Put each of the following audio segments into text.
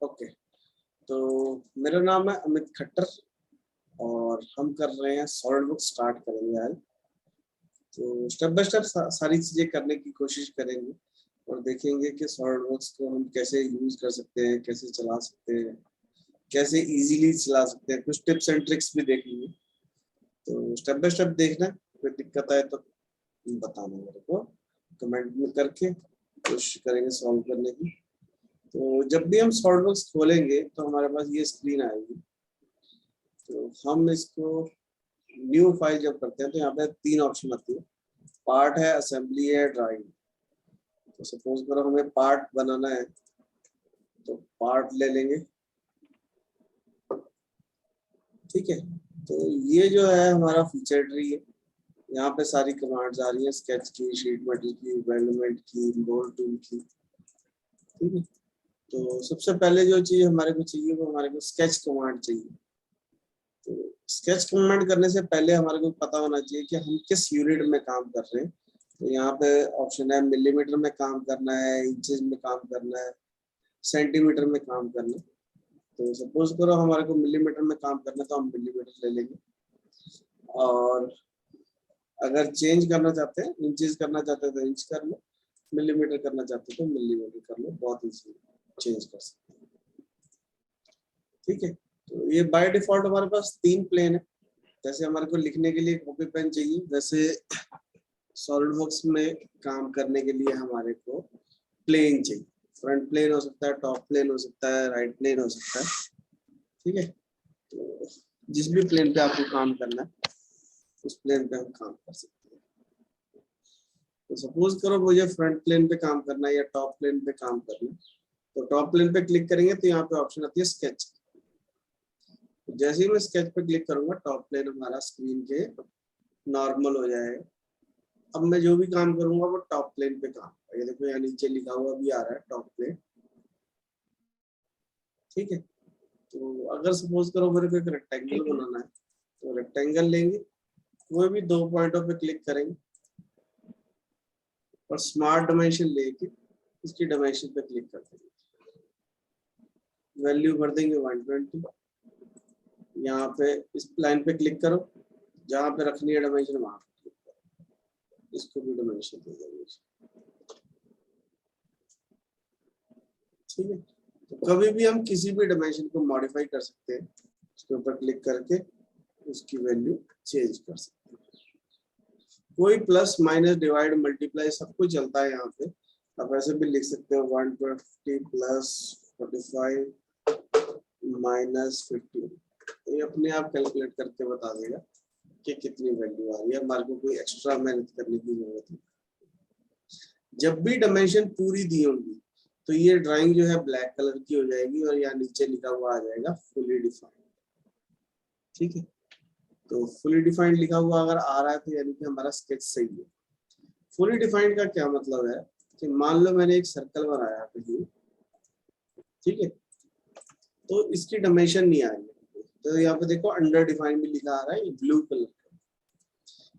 Okay, तो मेरा नाम है अमित खट्टर और हम कर रहे हैं सॉलिडवर्क्स स्टार्ट करेंगे आज। तो स्टेप बाय स्टेप सारी चीजें करने की कोशिश करेंगे और देखेंगे कि सॉलिडवर्क्स को हम कैसे यूज कर सकते हैं, कैसे चला सकते हैं, कैसे इजीली चला सकते हैं। कुछ टिप्स एंड ट्रिक्स भी देखेंगे। तो स्टेप बाय स्टेप देखना, कोई दिक्कत आए तो बताना मेरे को कमेंट में करके, कोशिश करेंगे सॉल्व करने की। तो जब भी हम सॉलिडवर्क्स खोलेंगे तो हमारे पास ये स्क्रीन आएगी। तो हम इसको न्यू फाइल जब करते हैं तो यहाँ पे 3 ऑप्शन आती है, पार्ट है, असेंबली है, ड्राइंग। तो सपोज करो हमें पार्ट बनाना है तो पार्ट ले लेंगे, ठीक है। तो ये जो है हमारा फीचर ट्री है। यहाँ पे सारी कमांड्स आ रही हैं, स्केच की, शीट मेटल की, वेल्डमेंट की, मोल्ड टूल की, ठीक है। तो सबसे पहले जो चीज हमारे को चाहिए वो हमारे को स्केच कमांड चाहिए। तो स्केच कमांड करने से पहले हमारे को पता होना चाहिए कि हम किस यूनिट में काम कर रहे हैं। तो यहाँ पे ऑप्शन है मिलीमीटर में काम करना है, इंचेस में काम करना है, सेंटीमीटर में काम करना है। तो सपोज करो हमारे को मिलीमीटर में काम करना है तो हम मिलीमीटर ले लेंगे। और अगर चेंज करना चाहते हैं, इंचेस करना चाहते हैं तो इंच कर लो, मिलीमीटर करना चाहते हैं तो मिलीमीटर कर लो, बहुत इजी चेंज कर सकते हैं, ठीक है। तो ये बाय डिफॉल्ट हमारे पास 3 प्लेन है। जैसे हमारे को लिखने के लिए कॉपी पेन चाहिए, वैसे सॉलिडवर्क्स में काम करने के लिए हमारे को प्लेन चाहिए। फ्रंट प्लेन हो सकता है, टॉप प्लेन हो सकता है, राइट प्लेन हो सकता है, ठीक है। तो जिस भी प्लेन पे आपको काम करना है उस प्लेन पे हम काम कर सकते हैं। तो सपोज करो मुझे फ्रंट प्लेन पे काम करना है या टॉप प्लेन पे काम करना है, तो टॉप प्लेन पे क्लिक करेंगे तो यहाँ पे ऑप्शन आती है स्केच। तो जैसे ही मैं स्केच पे क्लिक करूंगा टॉप प्लेन हमारा स्क्रीन के नॉर्मल हो जाएगा। अब मैं जो भी काम करूंगा वो टॉप प्लेन पे काम, ये देखो यहाँ नीचे लिखा हुआ भी आ रहा है टॉप प्लेन, ठीक है। तो अगर सपोज करो मेरे को एक रेक्टेंगल बनाना है तो रेक्टेंगल लेंगे, कोई भी 2 पॉइंटों पे क्लिक करेंगे और स्मार्ट डायमेंशन लेके इसकी डायमेंशन पे क्लिक कर देंगे, वैल्यू भर देंगे 120। यहाँ पे इस लाइन पे क्लिक करो, जहाँ पे रखनी है डायमेंशन वहां पे क्लिक करो, इसको भी डायमेंशन दे देंगे, ठीक है। तो कभी भी हम किसी भी डायमेंशन को मॉडिफाई कर सकते हैं, उसके ऊपर क्लिक करके उसकी वैल्यू चेंज कर सकते हैं। कोई प्लस माइनस डिवाइड मल्टीप्लाई सब कुछ चलता है यहाँ पे। आप ऐसे भी लिख सकते हो 120 प्लस 45 माइनस 15, ये अपने आप कैलकुलेट करके बता देगा कि कितनी वैल्यू आ रही है। हमारे को कोई एक्स्ट्रा मेहनत करने की जरूरत नहीं। जब भी डायमेंशन पूरी दी होगी तो ये ड्राइंग जो है ब्लैक कलर की हो जाएगी और यहाँ नीचे लिखा हुआ आ जाएगा फुली डिफाइंड, ठीक है। तो फुली डिफाइंड लिखा हुआ अगर आ रहा है तो यानी कि हमारा स्केच सही है। फुली डिफाइंड का क्या मतलब है कि मान लो मैंने एक सर्कल बनाया कहीं, ठीक है, तो इसकी डायमेंशन नहीं आ रही है, तो यहाँ पे देखो अंडर डिफाइंड भी लिखा आ रहा है, ये ब्लू कलर का।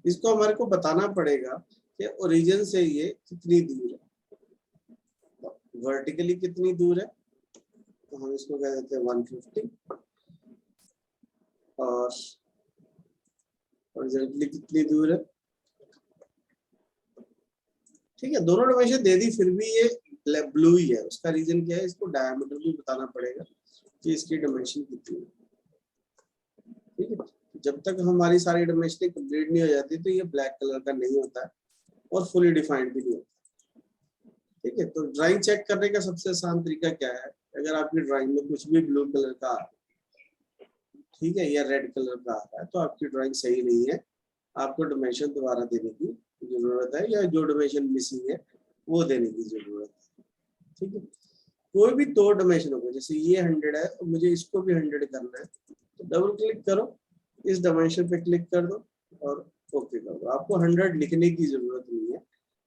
इसको हमारे को बताना पड़ेगा कि ओरिजिन से ये कितनी दूर है, वर्टिकली कितनी दूर है। तो हम इसको कह देते हैं 150 और हॉरिजॉन्टली कितनी दूर है, ठीक है। दोनों डायमेंशन दे दी फिर भी ये ब्लू ही है, उसका रीजन क्या है, इसको डायमीटर भी बताना पड़ेगा कि इसकी डायमेंशन कितनी है, ठीक है। जब तक हमारी सारी डायमेंशन कंप्लीट नहीं हो जाती तो ये ब्लैक कलर का नहीं होता है और फुली डिफाइंड भी नहीं होता, ठीक है। तो ड्राइंग चेक करने का सबसे आसान तरीका क्या है, अगर आपकी ड्राइंग में कुछ भी ब्लू कलर का आ रहा है, ठीक है, या रेड कलर का आ रहा है तो आपकी ड्राइंग सही नहीं है, आपको डायमेंशन दोबारा देने की जरूरत है या जो डायमेंशन मिसिंग है वो देने की जरूरत है, ठीक है। कोई भी 2 डायमेंशन होगा, जैसे ये 100 है और मुझे इसको भी 100 करना है, तो डबल क्लिक करो, इस डायमेंशन पे क्लिक कर दो और ओके कर दो। आपको 100 लिखने की जरूरत नहीं है,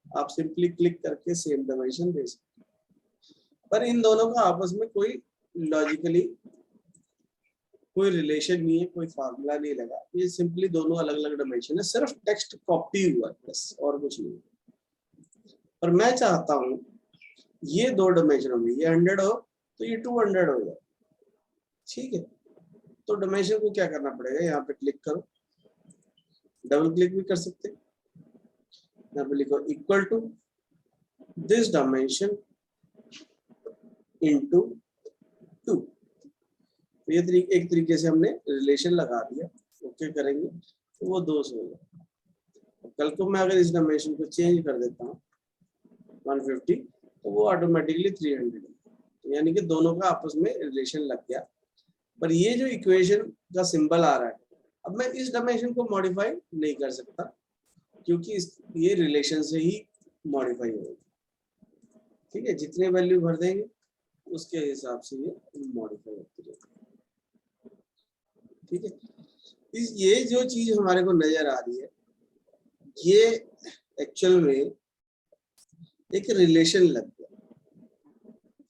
आप सिंपली क्लिक करके सेम डायमेंशन दे सकते हैं। पर इन दोनों का आपस में कोई लॉजिकली कोई रिलेशन नहीं है, कोई फार्मूला नहीं लगा, ये सिंपली दोनों अलग अलग डायमेंशन है, सिर्फ टेक्स्ट कॉपी हुआ है बस और कुछ नहीं। पर मैं चाहता हूं ये 2 डायमेंशन होंगे, ये 100 हो तो ये 200 हो जाए। ठीक है, तो डायमेंशन को क्या करना पड़ेगा, यहाँ पे क्लिक करो, डबल क्लिक भी कर सकते हैं, यहाँ पे लिखो equal to this dimension into 2। तो ये एक तरीके से हमने रिलेशन लगा दिया। ओके करेंगे तो वो 200 हो जाए। कल को मैं अगर इस डायमेंशन को चेंज कर देता हूँ 150, तो वो ऑटोमेटिकली 300 है। तो यानी कि दोनों का आपस में रिलेशन लग गया। पर ये जो इक्वेशन का सिंबल आ रहा है, अब मैं इस डायमेंशन को मॉडिफाई नहीं कर सकता, क्योंकि ये रिलेशन से ही मॉडिफाई होगा। ठीक है, जितने वैल्यू भर देंगे उसके हिसाब से ये मॉडिफाई होती रहेगी। ठीक है, ये जो चीज हमारे को नजर आ रही है, ये एक्चुअल में एक रिलेशन लग गया।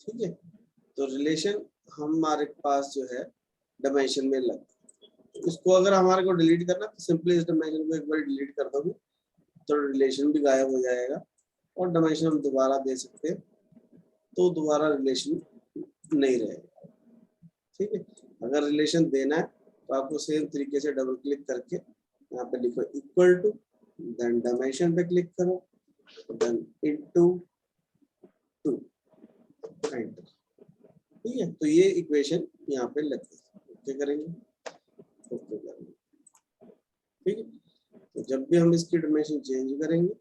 ठीक है, तो रिलेशन हमारे पास जो है डायमेंशन में लग, उसको अगर हमारे को डिलीट करना तो सिंपली इस डायमेंशन को एक बार डिलीट कर दोगे तो रिलेशन भी गायब हो जाएगा, और डायमेंशन हम दोबारा दे सकते हैं तो दोबारा रिलेशन नहीं रहेगा। ठीक है, अगर रिलेशन देना है तो आपको सेम तरीके से डबल क्लिक करके यहाँ पे लिखो इक्वल टू, देन डायमेंशन पे क्लिक करो, देन इनटू 2, एंटर। ठीक है, तो ये इक्वेशन यहाँ पे लग गई। ओके करेंगे, ओके करेंगे। ठीक है, तो जब भी हम इसकी डायमेंशन चेंज करेंगे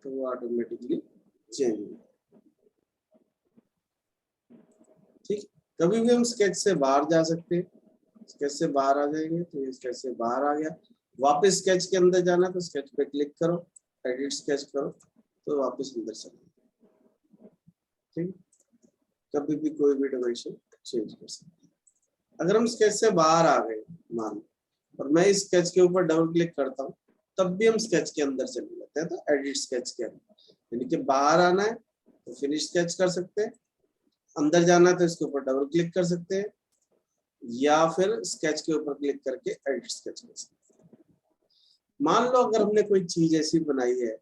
तो वो ऑटोमेटिकली चेंज होगा। ठीक, कभी भी हम स्केच से बाहर जा सकते हैं, स्केच से बाहर आ जाएंगे तो ये स्केच से बाहर आ गया। वापस स्केच के अंदर जाना तो स्केच पे क्लिक करो, एडिट स्केच करो तो वापस अंदर चलो। ठीक, कभी भी कोई भी डायमेंशन चेंज कर सकते हैं। अगर हम स्केच से बाहर आ गए मान लो, और मैं इस स्केच के ऊपर डबल क्लिक करता हूँ, तब भी हम स्केच के अंदर चले जाते हैं। तो एडिट स्केच के अंदर, यानी कि बाहर आना है तो फिनिश स्केच कर सकते हैं, अंदर जाना है तो इसके ऊपर डबल क्लिक कर सकते हैं, या फिर स्केच के ऊपर क्लिक करके एडिट स्केच कर सकते हैं। मान लो अगर हमने कोई चीज ऐसी बनाई है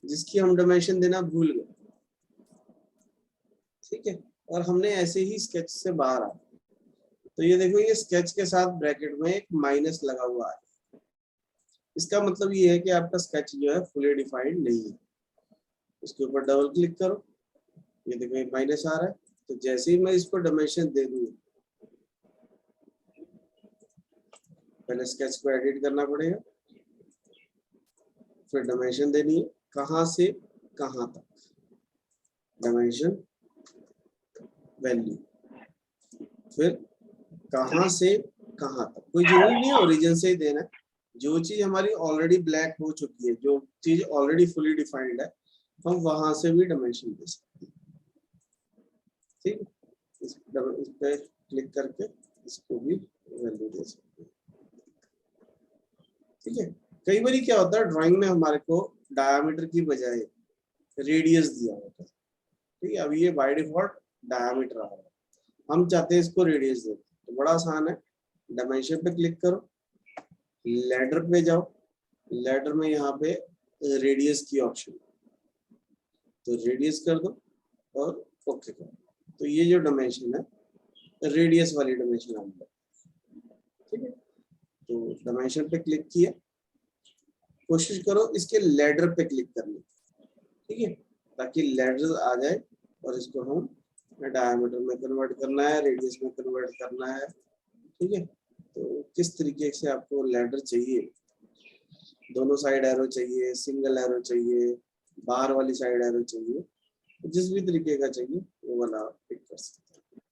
जिसकी हम डायमेंशन देना भूल गए, ठीक है, और हमने ऐसे ही स्केच से बाहर आ, तो ये देखो ये स्केच के साथ ब्रैकेट में एक माइनस लगा हुआ है। इसका मतलब ये है कि आपका स्केच जो है फुली डिफाइंड नहीं है। इसके ऊपर डबल क्लिक करो, ये देखो ये माइनस आ रहा है। तो जैसे ही मैं इसको डायमेंशन दे दूँ, पहले स्केच को एडिट करना पड़ेगा, फिर डायमेंशन देनी है कहाँ से कहाँ तक, डायमेंशन वैल्यू, फिर कहाँ से कहाँ तक। कोई जरूरी नहीं है ओरिजिन से ही देना है, जो चीज हमारी ऑलरेडी ब्लैक हो चुकी है, जो चीज ऑलरेडी फुली डिफाइंड है, हम वहां से भी डायमेंशन दे सकते हैं। ठीक, इस पे क्लिक करके इसको भी वैल्यू दे सकते हैं। ठीक है, कई बार क्या होता है ड्राइंग में हमारे को डायमीटर की बजाय रेडियस दिया होता है। ठीक है, अब ये बाय डिफॉल्ट डायमीटर आ रहा है, हम चाहते हैं इसको रेडियस दे, तो बड़ा आसान है, डायमेंशन पे क्लिक करो, लैडर पे जाओ, लैडर में यहाँ पे रेडियस की ऑप्शन, तो रेडियस कर दो और ओके करो। तो ये जो डायमेंशन है रेडियस वाली डायमेंशन आ गई। ठीक है, तो डायमेंशन पे क्लिक किया, कोशिश करो इसके लैडर पे क्लिक करने, ठीक है, ताकि लैडर आ जाए और इसको हम डायमीटर में कन्वर्ट करना है, रेडियस में कन्वर्ट करना है। ठीक है, तो किस तरीके से आपको लैडर चाहिए, दोनों साइड एरो चाहिए, सिंगल एरो चाहिए, बाहर वाली साइड एरो चाहिए, तो जिस भी तरीके का चाहिए वो वाला आप पिक कर सकते हैं।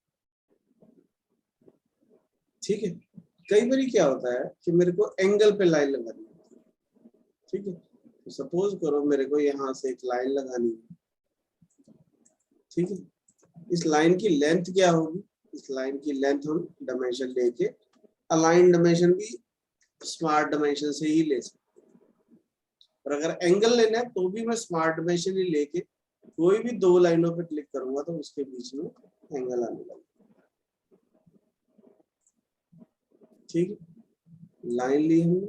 ठीक है, कई बार क्या होता है कि मेरे को एंगल पे लाइन लगानी है। ठीक है, तो सपोज करो मेरे को यहाँ से एक लाइन लगानी है। ठीक है, इस लाइन की लेंथ क्या होगी, इस लाइन की लेंथ हम डायमेंशन लेके अलाइन डायमेंशन भी स्मार्ट डायमेंशन से ही ले सकते हैं, और अगर एंगल लेना है तो भी मैं स्मार्ट डायमेंशन ही लेके कोई भी दो लाइनों पे क्लिक करूंगा तो उसके बीच में एंगल आने लगेगा। ठीक है, लाइन ली हमने,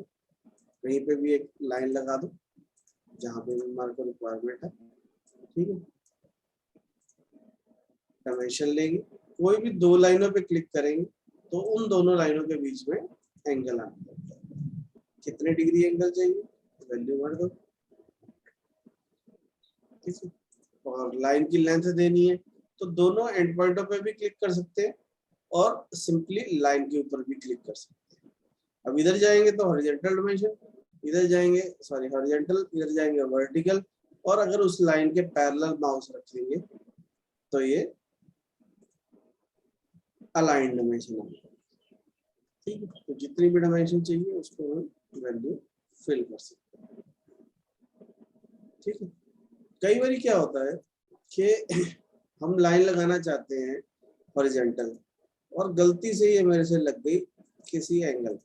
कहीं पे भी एक लाइन लगा दो जहां पे हमारे को रिक्वायरमेंट है। ठीक है, डायमेंशन लेंगे, कोई भी दो लाइनों पे क्लिक करेंगे तो उन दोनों लाइनों के बीच में एंगल आना है। कितने डिग्री एंगल चाहिए, वैल्यू भर दो, ठीक है। और लाइन की लेंथ देनी है तो दोनों एंड पॉइंटों पे भी क्लिक कर सकते हैं और सिंपली लाइन के ऊपर भी क्लिक कर सकते हैं। अब इधर जाएंगे तो हॉरिजॉन्टल डायमेंशन, इधर जाएंगे सॉरी हॉरिजॉन्टल, इधर जाएंगे वर्टिकल, और अगर उस लाइन के पैरेलल माउस रखेंगे तो ये अलाइन डायमेंशन होगा, ठीक है। तो जितनी भी डायमेंशन चाहिए उसको हम वैल्यू फिल कर सकते हैं, ठीक है। कई बार क्या होता है कि हम लाइन लगाना चाहते हैं हॉरिजॉन्टल और गलती से ये मेरे से लग गई किसी एंगल।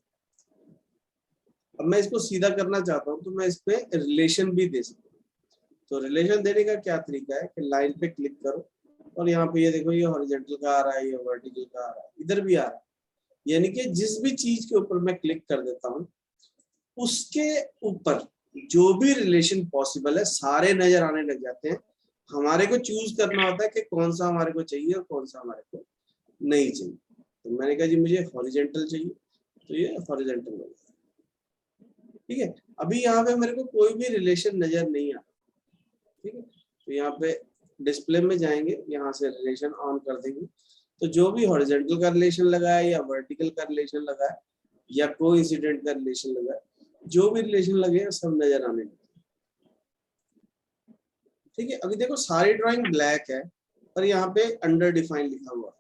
अब मैं इसको सीधा करना चाहता हूँ तो मैं इस पे रिलेशन भी दे सकता हूँ। तो रिलेशन देने का क्या तरीका है कि लाइन पे क्लिक करो और यहाँ पे ये देखो ये हॉरिजॉन्टल का आ रहा है, ये वर्टिकल का आ रहा है, इधर भी आ रहा है। यानी कि जिस भी चीज के ऊपर मैं क्लिक कर देता हूँ उसके ऊपर जो भी रिलेशन पॉसिबल है सारे नजर आने लग जाते हैं। हमारे को चूज करना होता है कि कौन सा हमारे को चाहिए और कौन सा हमारे को नहीं चाहिए। तो मैंने कहा जी मुझे हॉरिजॉन्टल चाहिए तो ये हॉरिजॉन्टल हो गया, ठीक है। अभी यहाँ पे मेरे को कोई भी रिलेशन नजर नहीं आ रहा, ठीक है। तो यहाँ पे डिस्प्ले में जाएंगे, यहाँ से रिलेशन ऑन कर देंगे तो जो भी हॉरिजॉन्टल का रिलेशन लगा है या वर्टिकल का रिलेशन लगा है या कोइंसिडेंट का रिलेशन लगा है, जो भी रिलेशन लगे सब नजर आने लगे, ठीक है। अभी देखो सारी ड्राइंग ब्लैक है और यहाँ पे अंडर डिफाइन लिखा हुआ है।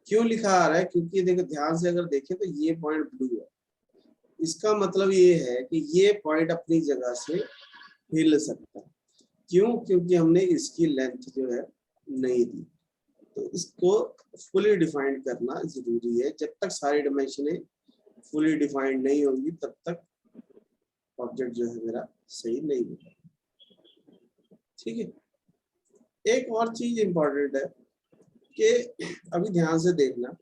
क्यों लिखा आ रहा है, क्योंकि देखो ध्यान से अगर देखें तो ये पॉइंट ब्लू है। इसका मतलब ये है कि ये पॉइंट अपनी जगह से हिल सकता है। क्यों, क्योंकि हमने इसकी लेंथ जो है नहीं दी। तो इसको फुली डिफाइंड करना जरूरी है। जब तक सारी डायमेंशनें फुली डिफाइंड नहीं होंगी तब तक ऑब्जेक्ट जो है मेरा सही नहीं होगा, ठीक है। एक और चीज इंपॉर्टेंट है कि अभी ध्यान से देखना,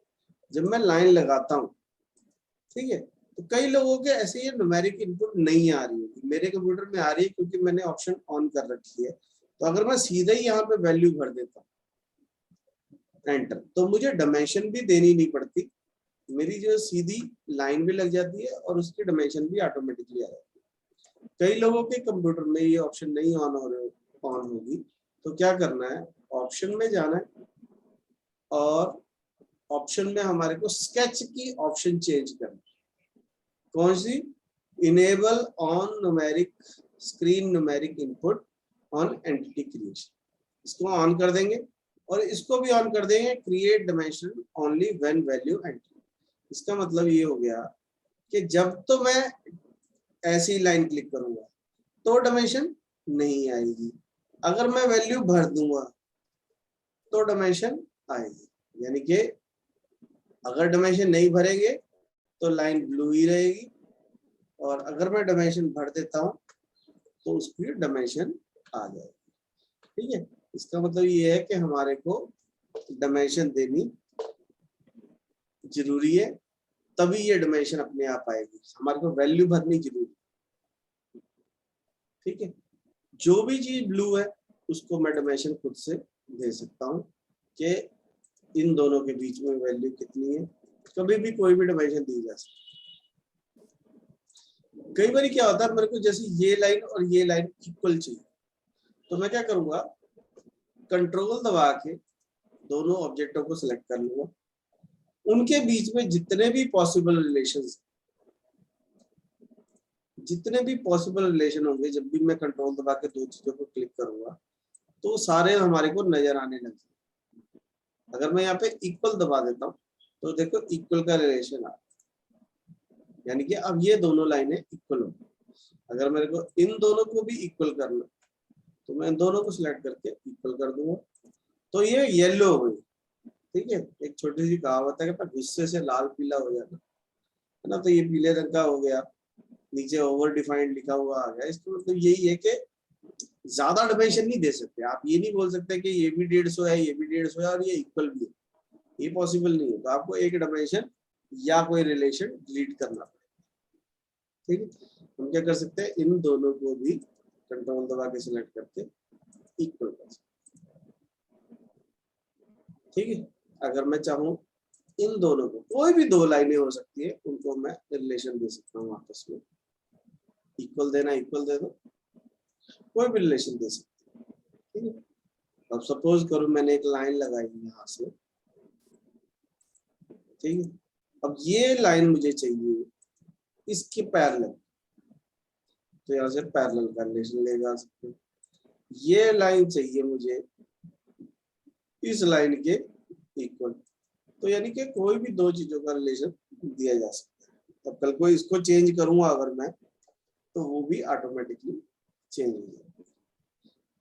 जब मैं लाइन लगाता हूँ, ठीक है, तो कई लोगों के ऐसे ये न्यूमेरिक इनपुट नहीं आ रही होगी। मेरे कंप्यूटर में आ रही है क्योंकि मैंने ऑप्शन ऑन कर रखी है। तो अगर मैं सीधे ही यहाँ पे वैल्यू भर देता हूँ एंटर, तो मुझे डायमेंशन भी देनी नहीं पड़ती, मेरी जो सीधी लाइन भी लग जाती है और उसकी डायमेंशन भी ऑटोमेटिकली आ जाती है। कई लोगों के कंप्यूटर में ये ऑप्शन नहीं ऑन होगी, तो क्या करना है, ऑप्शन में जाना है और ऑप्शन में हमारे को स्केच की ऑप्शन चेंज करना है। कौन सी, enable on numeric screen numeric input on entity creation, इसको ऑन कर देंगे और इसको भी ऑन कर देंगे create dimension only when value enter. इसका मतलब ये हो गया कि जब तो मैं ऐसी लाइन क्लिक करूंगा तो डायमेंशन नहीं आएगी, अगर मैं वैल्यू भर दूंगा तो डायमेंशन आएगी। यानी कि अगर डायमेंशन नहीं भरेंगे तो लाइन ब्लू ही रहेगी और अगर मैं डायमेंशन भर देता हूं तो उसकी डायमेंशन आ जाएगी, ठीक है। इसका मतलब ये है कि हमारे को डायमेंशन देनी जरूरी है, तभी ये डायमेंशन अपने आप आएगी। हमारे को वैल्यू भरनी जरूरी, ठीक है। जो भी चीज ब्लू है उसको मैं डायमेंशन खुद से दे सकता हूँ कि इन दोनों के बीच में वैल्यू कितनी है। कभी भी कोई भी डायमेंशन दी जा सकती है। कई बार क्या होता है, मेरे को जैसे ये लाइन और ये लाइन इक्वल चाहिए, तो मैं क्या करूंगा, कंट्रोल दबा के दोनों ऑब्जेक्टों को सिलेक्ट कर लूंगा, उनके बीच में जितने भी पॉसिबल रिलेशन होंगे, जब भी मैं कंट्रोल दबा के दो चीजों को क्लिक करूंगा तो सारे हमारे को नजर आने लगे। अगर मैं यहाँ पे इक्वल दबा देता हूँ तो देखो इक्वल का रिलेशन आ, यानी कि अब ये दोनों लाइनें इक्वल होंगी। अगर मेरे को इन दोनों को भी इक्वल करना तो मैं इन दोनों को सिलेक्ट करके इक्वल कर दूंगा तो ये येलो हो गई, ठीक है। एक छोटी सी कहावत है कि गुस्से से लाल पीला हो जाना, है ना, तो ये पीले रंग का हो गया, नीचे ओवर डिफाइंड लिखा हुआ आ गया। इसका मतलब यही है कि ज्यादा डायमेंशन नहीं दे सकते आप। ये नहीं बोल सकते कि ये भी 150 है, ये भी 150 है और ये इक्वल भी है, ये पॉसिबल नहीं है। तो आपको एक डायमेंशन या कोई रिलेशन डिलीट करना पड़ेगा, ठीक है। हम क्या कर सकते हैं, इन दोनों को भी कंट्रोल दबा के सिलेक्ट करके इक्वल कर सकते हैं, ठीक है। अगर मैं चाहूँ इन दोनों को, कोई भी दो लाइनें हो सकती है, उनको मैं रिलेशन दे सकता हूँ आपस में। इक्वल देना इक्वल दे दो, कोई भी रिलेशन दे सकते हैं, ठीक है। अब सपोज करो मैंने एक लाइन लगाई यहाँ से, ठीक है। अब ये लाइन मुझे चाहिए इसके पैरेलल, तो यहाँ से पैरेलल का रिलेशन लेगा सकते हैं। ये लाइन चाहिए मुझे इस लाइन के इक्वल, तो यानी कि कोई भी दो चीजों का रिलेशन दिया जा सकता है। अब कल को इसको चेंज करूंगा अगर मैं, तो वो भी ऑटोमेटिकली चेंज हो जाएगा।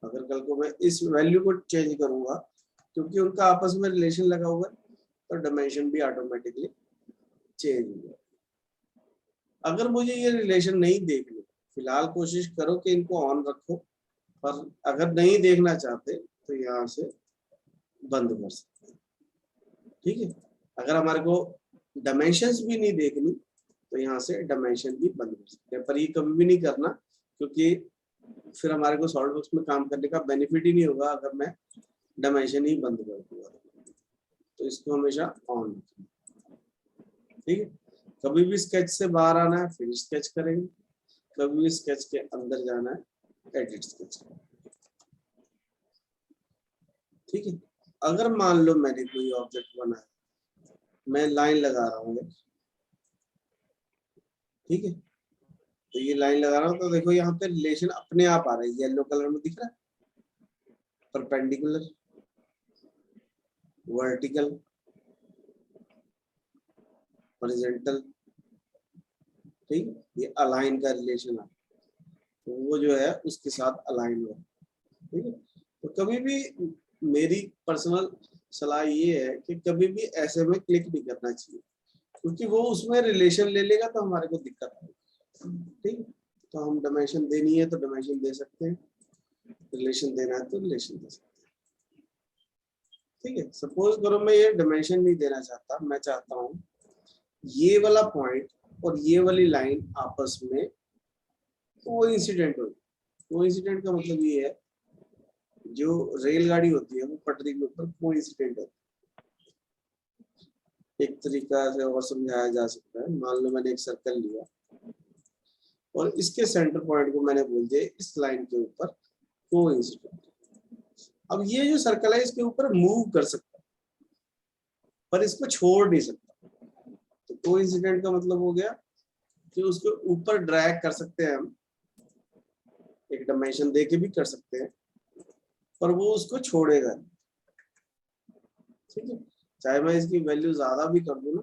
अगर कल को मैं इस वैल्यू को चेंज करूंगा, क्योंकि उनका आपस में रिलेशन लगा हुआ है, तो डायमेंशन भी ऑटोमेटिकली चेंज हो जाएगा। अगर मुझे ये रिलेशन नहीं देखनी, फिलहाल कोशिश करो कि इनको ऑन रखो, पर अगर नहीं देखना चाहते तो यहाँ से बंद कर सकते हैं, ठीक है। अगर हमारे को डायमेंशंस भी नहीं देखनी, तो यहाँ से डायमेंशन भी बंद कर सकते हैं। पर ये कभी भी नहीं करना, क्योंकि फिर हमारे को सॉलिडवर्क्स में काम करने का बेनिफिट ही नहीं होगा अगर मैं डायमेंशन ही बंद कर दूंगा। तो इसको हमेशा ऑन रखना, ठीक है। कभी भी स्केच से बाहर आना है फिर स्केच करेंगे, कभी भी स्केच के अंदर जाना है एडिट स्केच करेंगे, ठीक है। अगर मान लो मैंने कोई ऑब्जेक्ट बनाया, मैं लाइन लगा रहा हूँ, ठीक है। तो ये लाइन लगा रहा हूँ, तो देखो यहाँ पे रिलेशन अपने आप आ रहा है, येलो कलर में दिख रहा है, परपेंडिकुलर, वर्टिकल, हॉरिजॉन्टल, ठीक। ये अलाइन का रिलेशन है, तो वो जो है उसके साथ अलाइन हो, ठीक है। तो कभी भी मेरी पर्सनल सलाह ये है कि कभी भी ऐसे में क्लिक नहीं करना चाहिए, क्योंकि वो उसमें रिलेशन ले लेगा तो हमारे को दिक्कत आएगी, ठीक। तो हम डायमेंशन देनी है तो डायमेंशन दे सकते हैं, रिलेशन देना है तो रिलेशन दे सकते हैं, ठीक है। सपोज करो मैं ये डायमेंशन नहीं देना चाहता, मैं चाहता हूँ ये वाला पॉइंट और ये वाली लाइन आपस में कोइंसिडेंट हो। कोइंसिडेंट का मतलब ये है, जो रेलगाड़ी होती है वो पटरी के ऊपर कोइंसिडेंट होती है। एक तरीका से और समझाया जा सकता है, मान लो मैंने एक सर्कल लिया और इसके सेंटर पॉइंट को मैंने बोल दिया इस लाइन के ऊपर कोइंसिडेंट। अब ये जो सर्कल है इसके ऊपर मूव कर सकता है, पर इसको छोड़ नहीं सकता। तो कोइंसिडेंट का मतलब हो गया कि उसके ऊपर ड्रैग कर सकते हैं हम, एक डायमेंशन दे के भी कर सकते हैं, पर वो उसको छोड़ेगा, ठीक है। चाहे मैं इसकी वैल्यू ज्यादा भी कर दूं ना,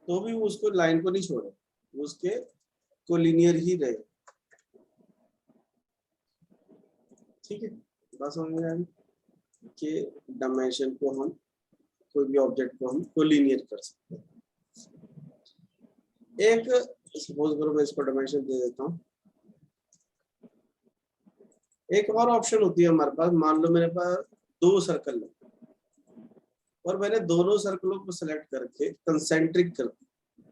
तो भी वो उसको लाइन को नहीं छोड़े, वो उसके को लीनियर ही रहे, ठीक है। बस समझ में आया कि डायमेंशन को हम कोई भी ऑब्जेक्ट को हम कोलिनियर कर सकते हैं। एक सपोज करो मैं इसको डायमेंशन दे देता हूँ। एक और ऑप्शन होती है हमारे पास, मान लो मेरे पास दो सर्कल है और मैंने दोनों सर्कलों को सिलेक्ट करके कंसेंट्रिक कर दिया,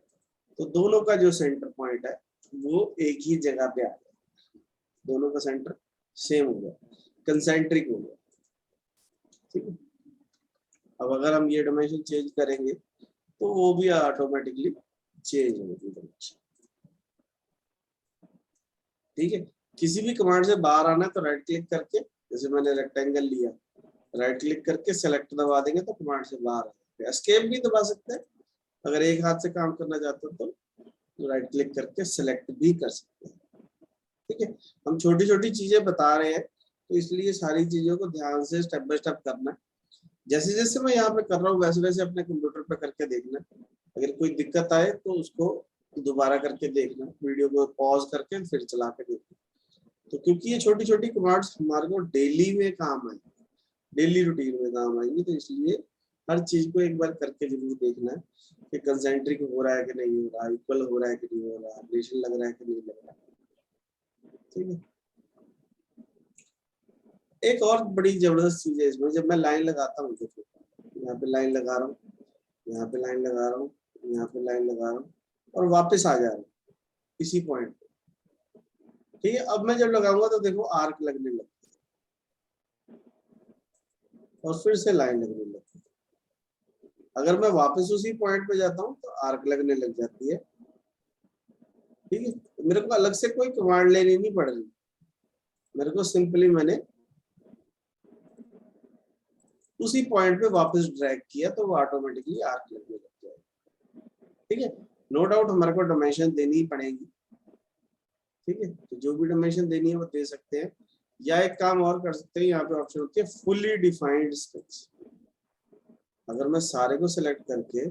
तो दोनों का जो सेंटर पॉइंट है वो एक ही जगह पे आ गया, दोनों का सेंटर सेम हो गया, कंसेंट्रिक हो गया, ठीक है। अब अगर हम ये डायमेंशन चेंज करेंगे तो वो भी ऑटोमेटिकली चेंज होगी डायमेंशन, ठीक है। किसी भी कमांड से बाहर आना तो राइट क्लिक करके, जैसे मैंने रेक्टेंगल लिया, राइट क्लिक करके सेलेक्ट दबा देंगे तो कमांड से बाहर आ जाएगा। एस्केप भी दबा सकते हैं, अगर एक हाथ से काम करना चाहते हो तो राइट क्लिक करके सेलेक्ट भी कर सकते हैं, ठीक है। हम छोटी छोटी चीजें बता रहे हैं, तो इसलिए सारी चीजों को ध्यान से स्टेप बाय स्टेप करना है। जैसे जैसे मैं यहाँ पे कर रहा हूँ वैसे वैसे अपने कंप्यूटर पे करके देखना, अगर कोई दिक्कत आए तो उसको दोबारा करके देखना, वीडियो को पॉज करके फिर चला के देखना। तो क्योंकि ये छोटी छोटी कमांड्स हमारे को डेली में काम आएंगी, डेली रूटीन में काम आएंगी, तो इसलिए हर चीज को एक बार करके जरूर देखना है कि कंसेंट्रिक हो रहा है कि नहीं हो रहा, इक्वल हो रहा है कि नहीं हो रहा, रिलेशन लग रहा है कि नहीं लग रहा, ठीक है। एक और बड़ी जबरदस्त चीज है इसमें, जब मैं लाइन लगाता हूँ, देखो यहाँ पे लाइन लगा रहा हूँ, यहाँ पे लाइन लगा रहा हूँ, यहाँ पे लाइन लगा रहा हूँ और वापस आ जा रहा हूँ इसी पॉइंट पे, ठीक है। अब मैं जब लगाऊंगा तो देखो आर्क लगने लगता है और फिर से लाइन लगने लगती है, अगर मैं वापस उसी पॉइंट पे जाता हूँ तो आर्क लगने लग जाती है। ठीक है, तो मेरे को अलग से कोई कमांड लेनी नहीं पड़ रही, मेरे को सिंपली मैंने उसी पॉइंट पे वापस ड्रैग किया तो वो ऑटोमेटिकली आर्क लगने लग जाएगा। ठीक है, नो डाउट हमारे को डायमेंशन देनी ही पड़ेगी। ठीक है, तो जो भी डायमेंशन देनी है वो दे सकते हैं, या एक काम और कर सकते हैं, यहाँ पे ऑप्शन होती है फुली डिफाइंड स्केच। अगर मैं सारे को सिलेक्ट करके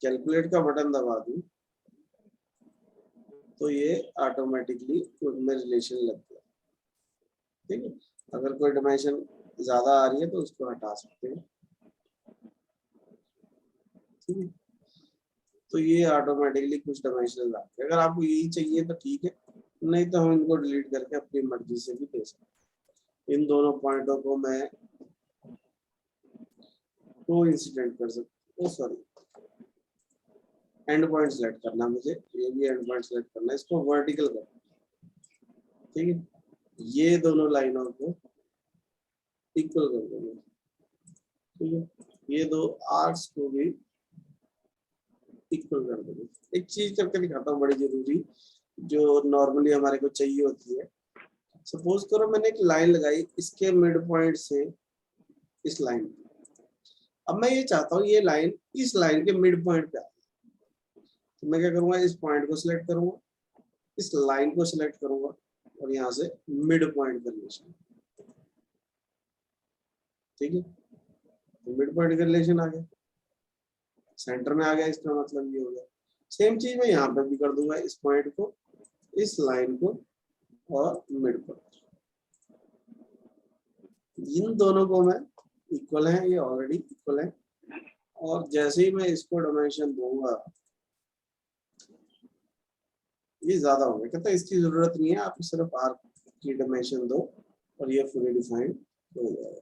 कैलकुलेट का बटन दबा दूं तो ये ऑटोमेटिकली उनमें रिलेशन लग गया। ठीक है, अगर कोई डायमेंशन ज्यादा आ रही है तो उसको हटा सकते हैं। ठीक है, तो ये ऑटोमेटिकली कुछ डायमेंशन आते हैं। अगर आपको यही चाहिए तो ठीक है, नहीं तो हम इनको डिलीट करके अपनी मर्जी से भी दे सकते हैं। इन दोनों पॉइंटों को मैं कोइंसिडेंट कर सकता हूँ, सॉरी एंड पॉइंट सेलेक्ट करना, मुझे ये भी एंड पॉइंट सेलेक्ट करना है, इसको वर्टिकल करना। ठीक है, ये दोनों लाइनों को इक्वल कर देंगे। ठीक है, ये दो आर्क्स को भी इक्वल कर देंगे। एक चीज करके दिखाता हूँ बड़ी जरूरी, जो नॉर्मली हमारे को चाहिए होती है। सपोज करो मैंने एक लाइन लगाई इसके मिड पॉइंट से इस लाइन, अब मैं ये चाहता हूँ ये लाइन इस लाइन के मिड पॉइंट पे, तो मैं क्या करूंगा, इस पॉइंट को सिलेक्ट करूंगा, इस लाइन को सिलेक्ट करूंगा और यहाँ से मिड पॉइंट कर रिलेशन। ठीक है, तो मिड पॉइंट का रिलेशन आ गया, सेंटर में आ गया, इसका मतलब ये हो गया। सेम चीज मैं यहाँ पे भी कर दूंगा, इस पॉइंट को, इस लाइन को और मिड पॉइंट, इन दोनों को मैं इक्वल है, ये ऑलरेडी इक्वल है। और जैसे ही मैं इसको डायमेंशन दूंगा ये ज्यादा हो गया, कहता है इसकी जरूरत नहीं है, आप सिर्फ आर्क की डायमेंशन दो और ये फुली डिफाइंड हो जाएगा।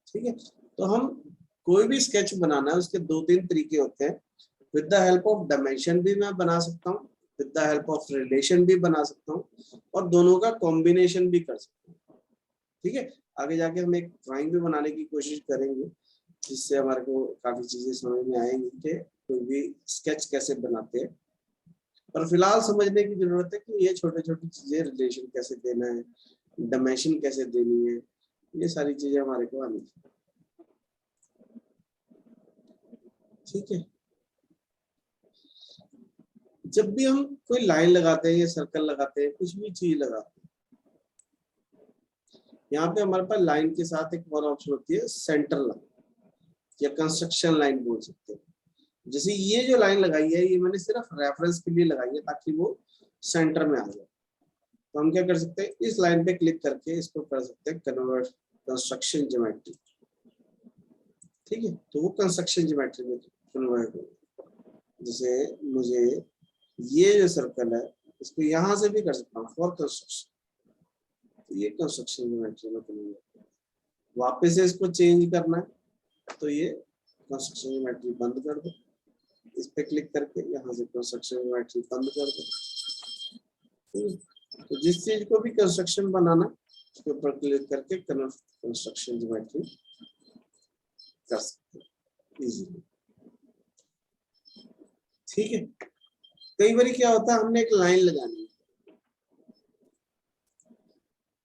ठीक है, तो हम कोई भी स्केच बनाना है उसके दो तीन तरीके होते हैं। With the help of dimension भी मैं बना सकता हूँ, with the help of relation भी बना सकता हूँ, और दोनों का कॉम्बिनेशन भी कर सकता हूँ। ठीक है, आगे जाके हम एक ड्राइंग भी बनाने की कोशिश करेंगे जिससे हमारे को काफी चीजें समझ में आएंगी कि कोई भी स्केच कैसे बनाते हैं। पर फिलहाल समझने की जरूरत है कि ये छोटे छोटी चीजें, रिलेशन कैसे देना है, डायमेंशन कैसे देनी है, ये सारी चीजें हमारे को आनी चाहिए। ठीक है, जब भी हम कोई लाइन लगाते हैं या सर्कल लगाते हैं, कुछ भी चीज लगाते हैं, यहाँ पे हमारे पास लाइन के साथ एक और ऑप्शन होती है सेंटर लाइन या कंस्ट्रक्शन लाइन बोल सकते हैं। जैसे ये जो लाइन लगाई है ये मैंने सिर्फ रेफरेंस के लिए लगाई है ताकि वो सेंटर में आ जाए। तो हम क्या कर सकते हैं, इस लाइन पे क्लिक करके इसको कर सकते हैं कन्वर्ट कंस्ट्रक्शन ज्योमेट्री। ठीक है, तो वो कंस्ट्रक्शन ज्योमेट्री में कन्वर्ट हो। जैसे मुझे ये जो सर्कल है इसको यहाँ से भी कर सकता हूँ फॉर कंस्ट्रक्शन, तो ये कंस्ट्रक्शन ज्योमेट्री में कन्वर्ट। वापस से इसको चेंज करना है तो ये कंस्ट्रक्शन ज्योमेट्री बंद कर दो, इस पे क्लिक करके यहाँ से कंस्ट्रक्शन ज्योमेट्री बंद कर दो। तो जिस चीज को भी कंस्ट्रक्शन बनाना उसके ऊपर क्लिक करके कंस्ट्रक्शन ज्योमेट्री कर सकते हैं इजीली। ठीक है, कई बार क्या होता है हमने एक लाइन लगानी है,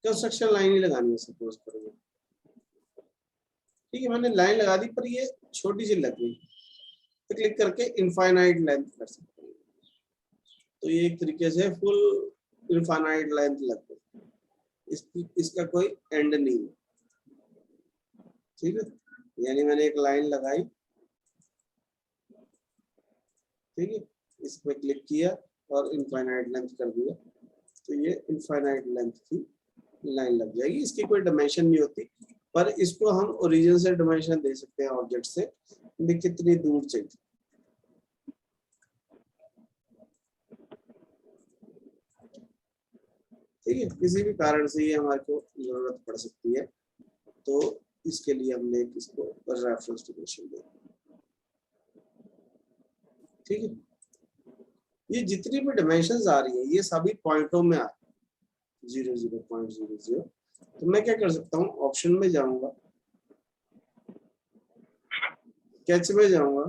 कंस्ट्रक्शन लाइन ही लगानी है सपोज करो। ठीक है, मैंने लाइन लगा दी पर ये छोटी सी लग गई, तो क्लिक करके इनफाइनाइट लेंथ कर सकते हैं, तो ये एक तरीके से फुल इनफाइनाइट लेंथ लग गई, इसका कोई एंड नहीं है। ठीक है, यानी मैंने एक लाइन लगाई, ठीक है, इस पे क्लिक किया और इनफाइनाइट लेंथ कर दिया, तो ये इनफाइनाइट लेंथ की लाइन लग जाएगी। इसकी कोई डायमेंशन नहीं होती, पर इसको हम ओरिजिन से डायमेंशन दे सकते हैं ऑब्जेक्ट से भी कितनी दूर चाहिए। ठीक है, किसी भी कारण से ये हमारे को जरूरत पड़ सकती है, तो इसके लिए हमने इसको रेफरेंस डायमेंशन दे। ठीक है, ये जितनी भी डायमेंशंस आ रही है ये सभी पॉइंटों में आ रही है, 0 0.00। तो मैं क्या कर सकता हूँ, ऑप्शन में जाऊंगा, स्केच में जाऊंगा,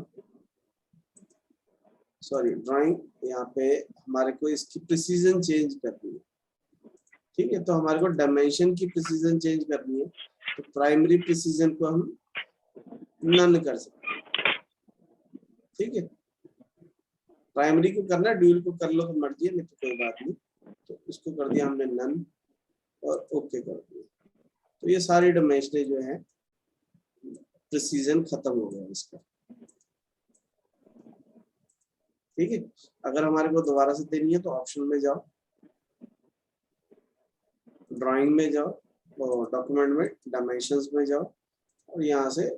सॉरी ड्राइंग, यहाँ पे हमारे को इसकी प्रिसीजन चेंज करनी है। ठीक है, तो हमारे को डायमेंशन की प्रिसीजन चेंज करनी है, तो प्राइमरी प्रिसीजन को हम नन कर सकते हैं। ठीक है, प्राइमरी को करना, ड्यूल को कर लो तो मर्जी है, नहीं तो कोई बात नहीं। तो इसको कर दिया हमने नन और ओके कर दिया, तो ये सारी डायमेंशन जो है प्रिसीजन खत्म हो गया इसका। ठीक है, अगर हमारे को दोबारा से देनी है तो ऑप्शन में जाओ, ड्राइंग में जाओ और डॉक्यूमेंट में डायमेंशंस में जाओ और यहाँ से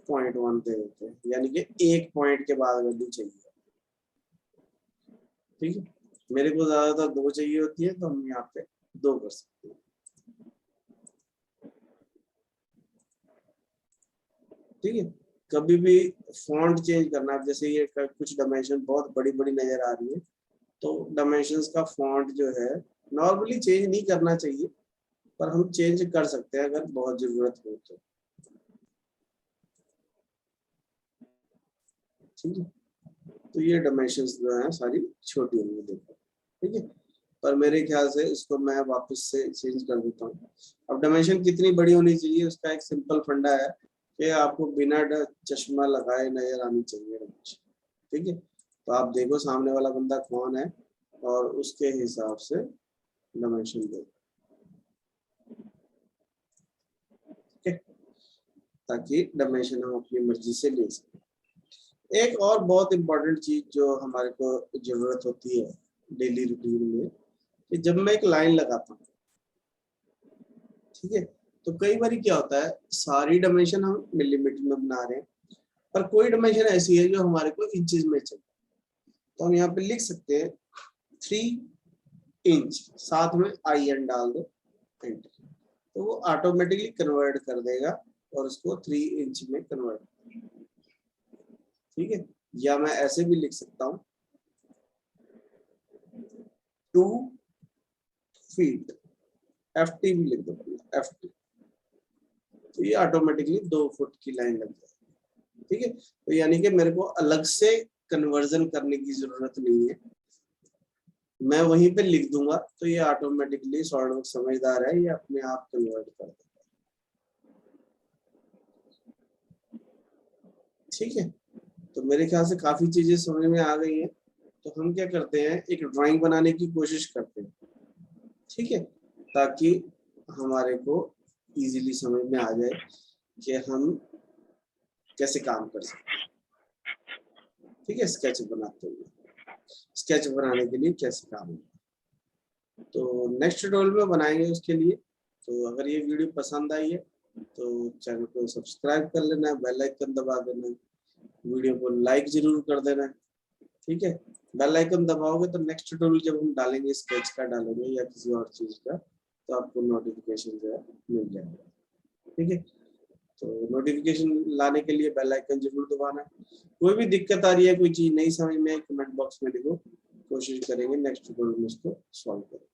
0.1 दे देते हैं, यानी कि एक पॉइंट के बाद वैल्यू चाहिए। ठीक है, मेरे को ज्यादातर 2 चाहिए होती है, तो हम यहाँ पे 2 कर सकते हैं। ठीक है, कभी भी फॉन्ट चेंज करना है, जैसे ये कुछ डायमेंशन बहुत बड़ी बड़ी नजर आ रही है, तो डायमेंशंस का फॉन्ट जो है नॉर्मली चेंज नहीं करना चाहिए, पर हम चेंज कर सकते हैं अगर बहुत जरूरत हो तो। ठीक है, तो ये डायमेंशंस जो है सारी छोटी होंगी, देखो। ठीक है, पर मेरे ख्याल से इसको मैं वापस से चेंज कर देता हूँ। अब डायमेंशन कितनी बड़ी होनी चाहिए, उसका एक सिंपल फंडा है कि आपको बिना चश्मा लगाए नजर आनी चाहिए डायमेंशन। ठीक है, तो आप देखो सामने वाला बंदा कौन है और उसके हिसाब से डायमेंशन दो, ताकि डायमेंशन हम अपनी मर्जी से ले सकें। एक और बहुत इंपॉर्टेंट चीज जो हमारे को जरूरत होती है डेली रूटीन में, कि जब मैं एक लाइन लगाता हूँ, ठीक है, तो कई बार क्या होता है, सारी डायमेंशन हम मिलीमीटर में बना रहे हैं, पर कोई डायमेंशन ऐसी है जो हमारे को इंचेस में चाहिए, तो हम यहाँ पे लिख सकते हैं 3 इंच, साथ में IN डाल दो, एंटर, तो वो ऑटोमेटिकली कन्वर्ट कर देगा और उसको 3 इंच में कन्वर्ट। ठीक है, या मैं ऐसे भी लिख सकता हूँ 2 फीट, FT भी लिख दो, FT, तो ये ऑटोमेटिकली 2 फुट की लाइन लग जाएगी। ठीक है, तो यानी कि मेरे को अलग से कन्वर्जन करने की जरूरत नहीं है, मैं वहीं पे लिख दूंगा, तो ये ऑटोमेटिकली सॉलिडवर्क्स समझदार है, ये अपने आप कन्वर्ट कर देगा। ठीक है, तो मेरे ख्याल से काफी चीजें समझ में आ गई हैं, तो हम क्या करते हैं, एक ड्राइंग बनाने की कोशिश करते हैं। ठीक है, ताकि हमारे को इजीली समझ में आ जाए कि हम कैसे काम कर सकते हैं। ठीक है, स्केच बनाते हुए, स्केच बनाने के लिए कैसे काम होगा, तो नेक्स्ट ट्यूटोरियल में बनाएंगे उसके लिए। तो अगर ये वीडियो पसंद आई है तो चैनल को सब्सक्राइब कर लेना, बेल आइकन दबा देना, वीडियो को लाइक जरूर कर देना। ठीक है, बेल आइकन दबाओगे तो नेक्स्ट ट्यूटोरियल जब हम डालेंगे, स्केच का डालेंगे या किसी और चीज का, तो आपको नोटिफिकेशन जो है मिल जाएगा। ठीक है, तो नोटिफिकेशन लाने के लिए बेल आइकन जरूर दबाना। कोई भी दिक्कत आ रही है, कोई चीज नहीं समझ में, कमेंट बॉक्स में लिखो, कोशिश करेंगे नेक्स्ट ट्यूटोरियल में इसको सॉल्व करें।